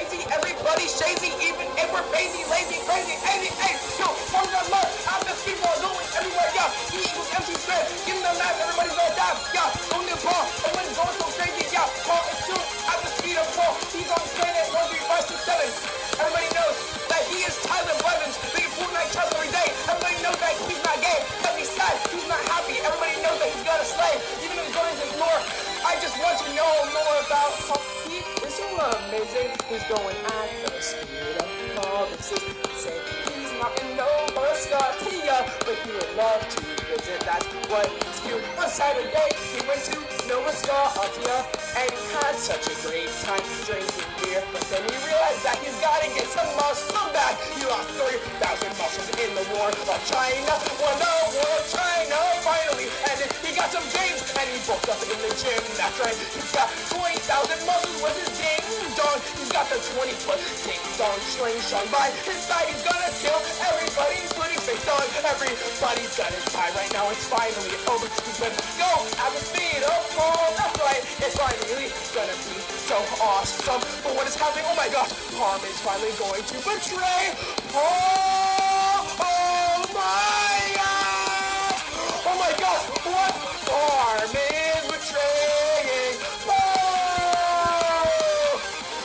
lazy, everybody's shady, even if we're crazy, lazy, crazy, 88. Yo, from the mud, I'm the people going everywhere, yeah. He equals MC squared, give him the math, everybody's gonna die, yeah. On the ball, everybody's going so crazy, yeah. Paul is soon at the speed of Paul. He's on planet 1, 3, 5, 6, 7. Everybody knows that he is Tyler Blevins, making Fortnite chats every day. Everybody knows that he's not gay, that he's sad, he's not happy. Everybody knows that he's got a slave, even if he's going to ignore. I just want to know more about how he is so amazing. He's going at the speed of Paul. This is insane. He's not in Nova Scotia, but he would love to visit. That's what he's doing. On Saturday, he went to Nova Scotia and he had such a great time drinking beer. But then he realized that he's got to get some muscle back. He lost 30,000 muscles in the war of China. Won the war of China finally. And then he got some gains and he bulked up in the gym. That's right. He's got 20,000 muscles with his ding dong. He's got the 20-foot ding dong slingshot by his side. He's gonna kill everybody, including Big Dog. Everybody's gonna die right now. It's finally over. He's gonna go at the speed of Paul. That's right. It's finally gonna be so awesome. But what is happening? Oh my gosh. Palm is finally going to betray Paul. Oh my gosh. Oh my gosh. What? Palm is betraying Paul.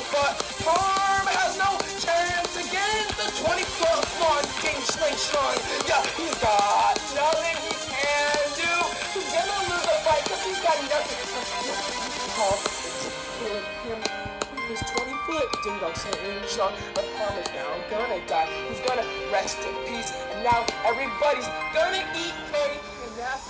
But Palm has no chance against the 20-foot long king slingshot. Yeah, he's got nothing he can do. He's gonna lose the fight because he's got nothing. Paul is killing him with his 20-foot ding dong slingshot. But Palm is now gonna die. He's gonna rest in peace. And now everybody's gonna eat cake. And that's